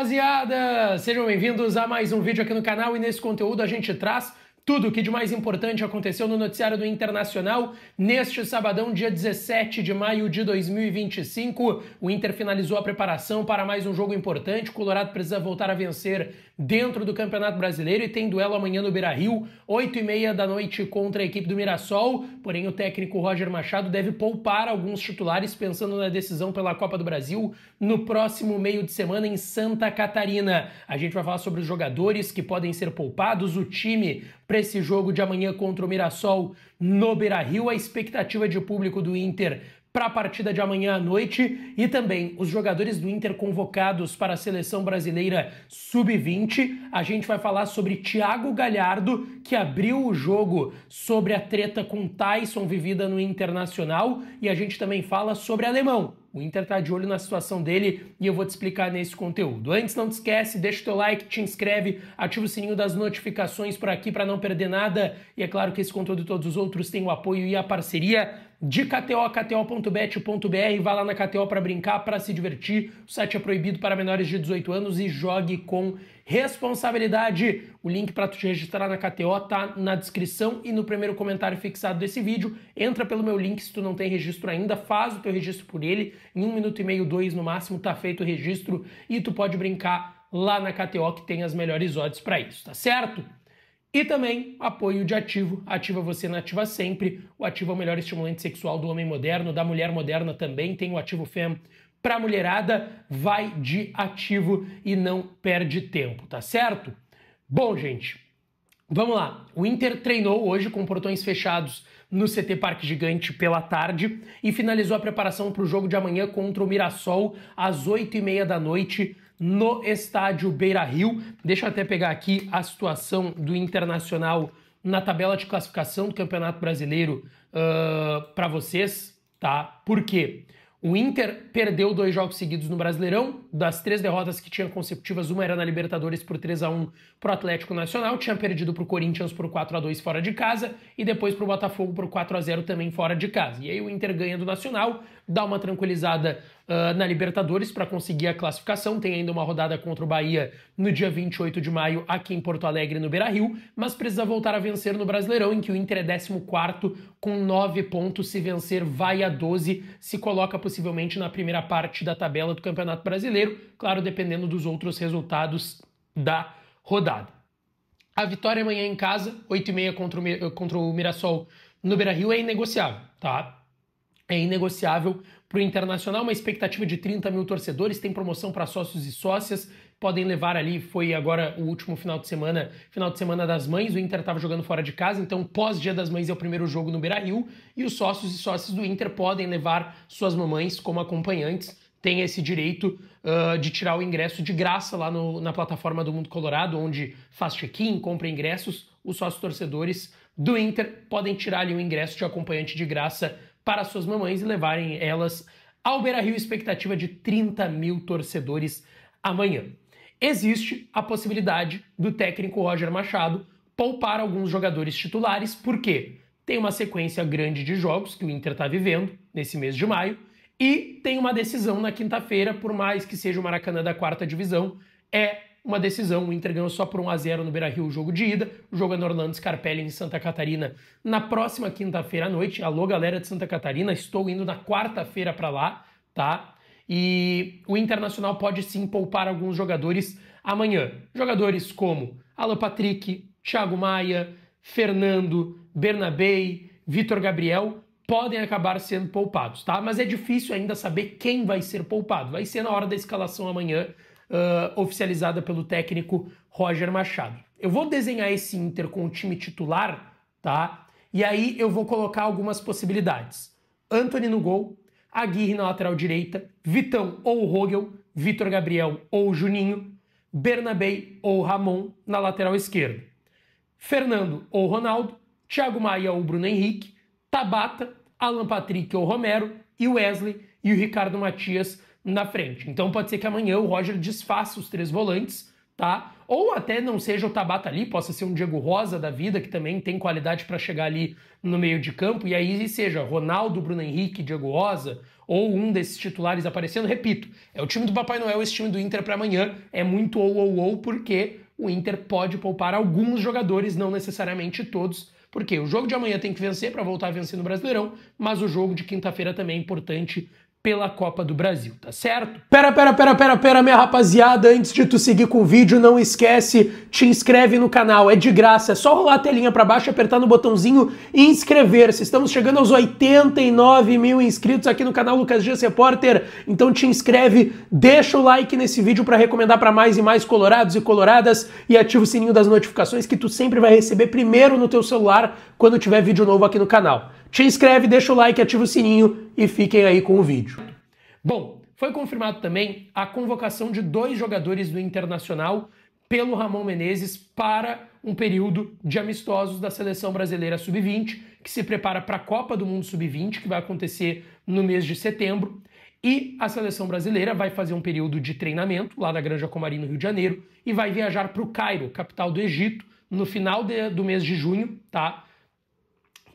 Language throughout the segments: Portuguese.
rapaziada! Sejam bem-vindos a mais um vídeo aqui no canal e nesse conteúdo a gente traz tudo o que de mais importante aconteceu no noticiário do Internacional neste sabadão, dia 17 de maio de 2025. O Inter finalizou a preparação para mais um jogo importante. O Colorado precisa voltar a vencer dentro do Campeonato Brasileiro e tem duelo amanhã no Beira-Rio, 8h30 da noite contra a equipe do Mirassol. Porém, o técnico Roger Machado deve poupar alguns titulares pensando na decisão pela Copa do Brasil no próximo meio de semana em Santa Catarina. A gente vai falar sobre os jogadores que podem ser poupados, o time para esse jogo de amanhã contra o Mirassol no Beira-Rio, a expectativa de público do Inter para a partida de amanhã à noite e também os jogadores do Inter convocados para a Seleção Brasileira Sub-20. A gente vai falar sobre Thiago Galhardo, que abriu o jogo sobre a treta com Tyson vivida no Internacional, e a gente também fala sobre Alemão. O Inter está de olho na situação dele e eu vou te explicar nesse conteúdo. Antes, não te esquece, deixa o teu like, te inscreve, ativa o sininho das notificações por aqui para não perder nada. E é claro que esse conteúdo e todos os outros têm o apoio e a parceria de KTO, kto.bet.br. Vá lá na KTO para brincar, para se divertir. O site é proibido para menores de 18 anos e jogue com responsabilidade. O link para tu te registrar na KTO tá na descrição e no primeiro comentário fixado desse vídeo. Entra pelo meu link se tu não tem registro ainda, faz o teu registro por ele. Em 1 minuto e meio, 2 no máximo, tá feito o registro e tu pode brincar lá na KTO que tem as melhores odds para isso, tá certo? E também apoio de Ativo. Ativa você na Ativa Sempre. O Ativo é o melhor estimulante sexual do homem moderno, da mulher moderna também. Tem o Ativo Fem para mulherada. Vai de Ativo e não perde tempo, tá certo? Bom, gente, vamos lá. O Inter treinou hoje com portões fechados no CT Parque Gigante pela tarde e finalizou a preparação para o jogo de amanhã contra o Mirassol às 8h30 da noite no estádio Beira-Rio. Deixa eu até pegar aqui a situação do Internacional na tabela de classificação do Campeonato Brasileiro para vocês, tá? Por quê? O Inter perdeu 2 jogos seguidos no Brasileirão. Das 3 derrotas que tinha consecutivas, uma era na Libertadores por 3-1 pro Atlético Nacional, tinha perdido pro Corinthians por 4-2 fora de casa e depois pro Botafogo por 4-0 também fora de casa. E aí o Inter ganha do Nacional, dá uma tranquilizada na Libertadores para conseguir a classificação. Tem ainda uma rodada contra o Bahia no dia 28 de maio aqui em Porto Alegre, no Beira-Rio, mas precisa voltar a vencer no Brasileirão, em que o Inter é 14º com 9 pontos. Se vencer, vai a 12, se coloca possivelmente na primeira parte da tabela do Campeonato Brasileiro, claro, dependendo dos outros resultados da rodada. A vitória amanhã em casa, 8h30 contra o Mirassol no Beira-Rio, é inegociável, tá? É inegociável para o Internacional, uma expectativa de 30 mil torcedores, tem promoção para sócios e sócias, podem levar ali, foi agora o último final de semana das Mães, o Inter estava jogando fora de casa, então pós-Dia das Mães é o primeiro jogo no Beira-Rio, e os sócios e sócias do Inter podem levar suas mamães como acompanhantes, tem esse direito de tirar o ingresso de graça lá na plataforma do Mundo Colorado, onde faz check-in, compra ingressos, os sócios torcedores do Inter podem tirar ali o ingresso de acompanhante de graça para suas mamães e levarem elas ao Beira-Rio, expectativa de 30 mil torcedores amanhã. Existe a possibilidade do técnico Roger Machado poupar alguns jogadores titulares, porque tem uma sequência grande de jogos que o Inter está vivendo nesse mês de maio e tem uma decisão na quinta-feira, por mais que seja o Maracanã da 4ª divisão, é uma decisão. O Inter ganhou só por 1-0 no Beira-Rio o jogo de ida, o jogo é no Orlando Scarpelli em Santa Catarina na próxima quinta-feira à noite. Alô, galera de Santa Catarina, estou indo na quarta-feira para lá, tá? E o Internacional pode sim poupar alguns jogadores amanhã. Jogadores como Alan Patrick, Thiago Maia, Fernando, Bernabei, Vitor Gabriel podem acabar sendo poupados, tá? Mas é difícil ainda saber quem vai ser poupado. Vai ser na hora da escalação amanhã, oficializada pelo técnico Roger Machado. Eu vou desenhar esse Inter com o time titular, tá? E aí eu vou colocar algumas possibilidades. Antony no gol, Aguirre na lateral direita, Vitão ou Rogel, Vitor Gabriel ou Juninho, Bernabei ou Ramon na lateral esquerda, Fernando ou Ronaldo, Thiago Maia ou Bruno Henrique, Tabata, Alan Patrick ou Romero e Wesley e o Ricardo Matias na frente. Então pode ser que amanhã o Roger desfaça os 3 volantes, tá? Ou até não seja o Tabata ali, possa ser um Diego Rosa da vida, que também tem qualidade para chegar ali no meio de campo, e aí seja Ronaldo, Bruno Henrique, Diego Rosa, ou um desses titulares aparecendo. Repito, é o time do Papai Noel, esse time do Inter para amanhã, é muito ou, porque o Inter pode poupar alguns jogadores, não necessariamente todos, porque o jogo de amanhã tem que vencer para voltar a vencer no Brasileirão, mas o jogo de quinta-feira também é importante pela Copa do Brasil, tá certo? Pera, minha rapaziada, antes de tu seguir com o vídeo, não esquece, te inscreve no canal, é de graça, é só rolar a telinha pra baixo, apertar no botãozinho e inscrever-se. Estamos chegando aos 89 mil inscritos aqui no canal Lucas Dias Repórter, então te inscreve, deixa o like nesse vídeo pra recomendar pra mais e mais colorados e coloradas e ativa o sininho das notificações que tu sempre vai receber primeiro no teu celular quando tiver vídeo novo aqui no canal. Te inscreve, deixa o like, ativa o sininho e fiquem aí com o vídeo. Bom, foi confirmado também a convocação de 2 jogadores do Internacional pelo Ramon Menezes para um período de amistosos da Seleção Brasileira Sub-20, que se prepara para a Copa do Mundo Sub-20, que vai acontecer no mês de setembro. E a Seleção Brasileira vai fazer um período de treinamento lá na Granja Comari, no Rio de Janeiro, e vai viajar para o Cairo, capital do Egito, no final do mês de junho, tá?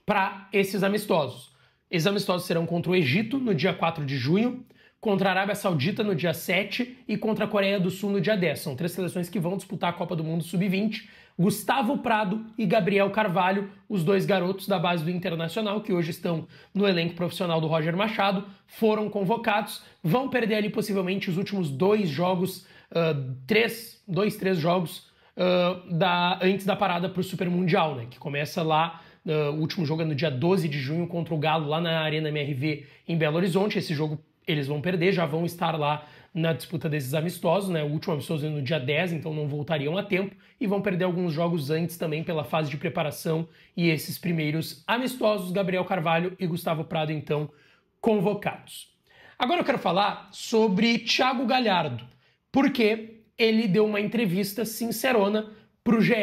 Para esses amistosos. Esses amistosos serão contra o Egito no dia 4 de junho, contra a Arábia Saudita no dia 7 e contra a Coreia do Sul no dia 10. São 3 seleções que vão disputar a Copa do Mundo Sub-20. Gustavo Prado e Gabriel Carvalho, os 2 garotos da base do Internacional, que hoje estão no elenco profissional do Roger Machado, foram convocados. Vão perder ali possivelmente os últimos 2 jogos, 3 jogos antes da parada para o Super Mundial, né, que começa lá. O último jogo é no dia 12 de junho contra o Galo, lá na Arena MRV em Belo Horizonte. Esse jogo eles vão perder, já vão estar lá na disputa desses amistosos, né? O último amistoso é no dia 10, então não voltariam a tempo, e vão perder alguns jogos antes também pela fase de preparação, e esses primeiros amistosos, Gabriel Carvalho e Gustavo Prado, então, convocados. Agora eu quero falar sobre Thiago Galhardo, porque ele deu uma entrevista sincerona para o GE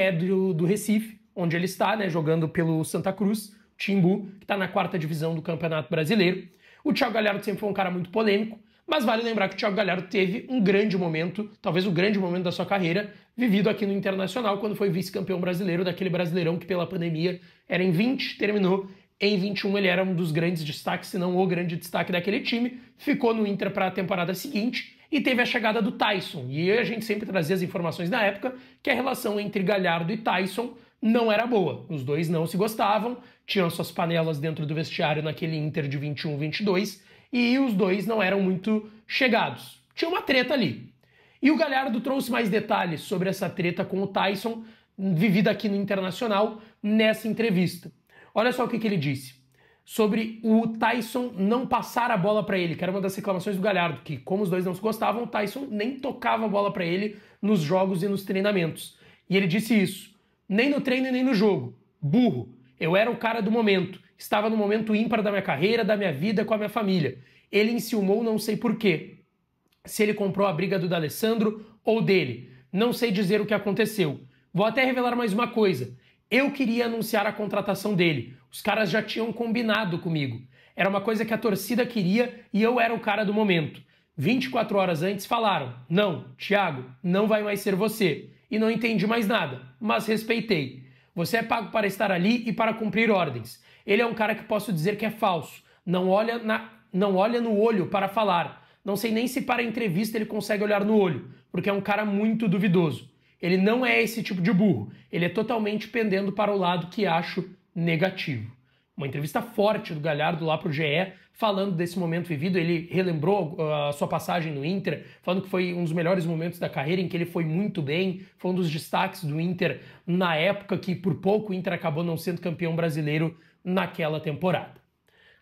do Recife, onde ele está, né, jogando pelo Santa Cruz, Timbu, que está na 4ª divisão do Campeonato Brasileiro. O Thiago Galhardo sempre foi um cara muito polêmico, mas vale lembrar que o Thiago Galhardo teve um grande momento, talvez o grande momento da sua carreira, vivido aqui no Internacional, quando foi vice-campeão brasileiro, daquele Brasileirão que pela pandemia era em 20, terminou em 21, ele era um dos grandes destaques, se não o grande destaque daquele time, ficou no Inter para a temporada seguinte, e teve a chegada do Tyson, e a gente sempre trazia as informações na época que a relação entre Galhardo e Tyson não era boa. Os dois não se gostavam, tinham suas panelas dentro do vestiário naquele Inter de 21-22 e os dois não eram muito chegados. Tinha uma treta ali. E o Galhardo trouxe mais detalhes sobre essa treta com o Tyson, vivida aqui no Internacional, nessa entrevista. Olha só o que ele disse sobre o Tyson não passar a bola para ele, que era uma das reclamações do Galhardo, que como os dois não se gostavam, o Tyson nem tocava a bola para ele nos jogos e nos treinamentos. E ele disse isso. Nem no treino e nem no jogo. Burro. Eu era o cara do momento. Estava no momento ímpar da minha carreira, da minha vida, com a minha família. Ele enciumou, não sei porquê. Se ele comprou a briga do D'Alessandro ou dele. Não sei dizer o que aconteceu. Vou até revelar mais uma coisa. Eu queria anunciar a contratação dele. Os caras já tinham combinado comigo. Era uma coisa que a torcida queria e eu era o cara do momento. 24 horas antes falaram, não, Thiago, não vai mais ser você. E não entendi mais nada, mas respeitei. Você é pago para estar ali e para cumprir ordens. Ele é um cara que posso dizer que é falso. Não olha no olho para falar. Não sei nem se para a entrevista ele consegue olhar no olho, porque é um cara muito duvidoso. Ele não é esse tipo de burro. Ele é totalmente pendendo para o lado que acho negativo. Uma entrevista forte do Galhardo lá pro GE, falando desse momento vivido. Ele relembrou a sua passagem no Inter, falando que foi um dos melhores momentos da carreira, em que ele foi muito bem, foi um dos destaques do Inter na época que, por pouco, o Inter acabou não sendo campeão brasileiro naquela temporada.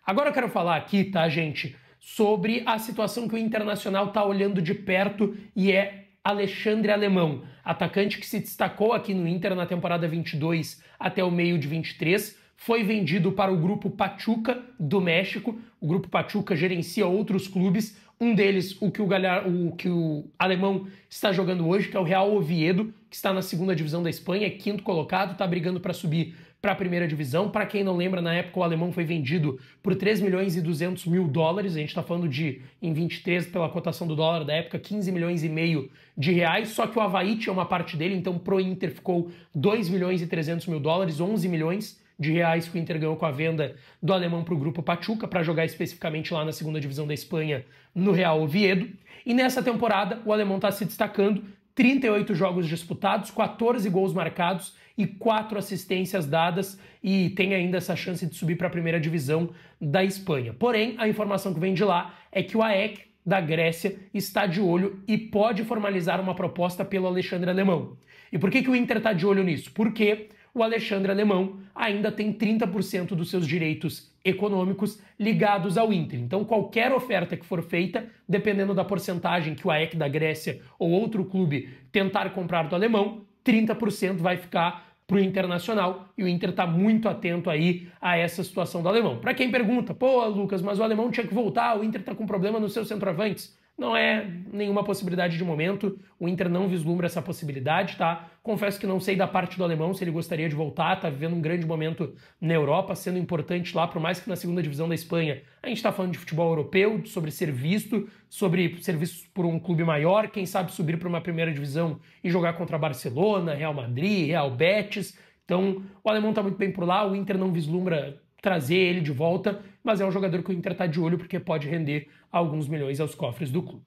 Agora eu quero falar aqui, tá, gente, sobre a situação que o Internacional tá olhando de perto e é Alexandre Alemão, atacante que se destacou aqui no Inter na temporada 22 até o meio de 23, foi vendido para o Grupo Pachuca do México. O Grupo Pachuca gerencia outros clubes, um deles o que o Alemão está jogando hoje, que é o Real Oviedo, que está na 2ª divisão da Espanha, é 5º colocado, está brigando para subir para a primeira divisão. Para quem não lembra, na época o alemão foi vendido por 3 milhões e 200 mil dólares. A gente está falando de, em 23, pela cotação do dólar da época, 15 milhões e meio de reais. Só que o Avaí tinha uma parte dele, então pro Inter ficou 2 milhões e 300 mil dólares, 11 milhões de reais que o Inter ganhou com a venda do alemão para o Grupo Pachuca, para jogar especificamente lá na segunda divisão da Espanha, no Real Oviedo. E nessa temporada, o alemão está se destacando, 38 jogos disputados, 14 gols marcados e 4 assistências dadas, e tem ainda essa chance de subir para a primeira divisão da Espanha. Porém, a informação que vem de lá é que o AEK da Grécia está de olho e pode formalizar uma proposta pelo Alexandre Alemão. E por que o Inter está de olho nisso? Porque o Alexandre Alemão ainda tem 30% dos seus direitos econômicos ligados ao Inter. Então, qualquer oferta que for feita, dependendo da porcentagem que o AEK da Grécia ou outro clube tentar comprar do alemão, 30% vai ficar para o Internacional, e o Inter está muito atento aí a essa situação do alemão. Para quem pergunta, pô, Lucas, mas o alemão tinha que voltar, o Inter está com problema nos seus centroavantes. Não é nenhuma possibilidade de momento, o Inter não vislumbra essa possibilidade, tá? Confesso que não sei da parte do alemão se ele gostaria de voltar, tá vivendo um grande momento na Europa, sendo importante lá, por mais que na segunda divisão da Espanha a gente tá falando de futebol europeu, sobre ser visto, sobre ser visto por um clube maior, quem sabe subir para uma primeira divisão e jogar contra Barcelona, Real Madrid, Real Betis. Então o alemão tá muito bem por lá, o Inter não vislumbra trazer ele de volta, mas é um jogador que o Inter tá de olho porque pode render alguns milhões aos cofres do clube.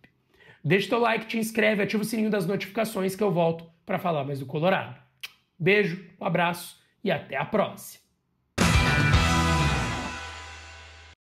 Deixa o teu like, te inscreve, ativa o sininho das notificações que eu volto para falar mais do Colorado. Beijo, um abraço e até a próxima!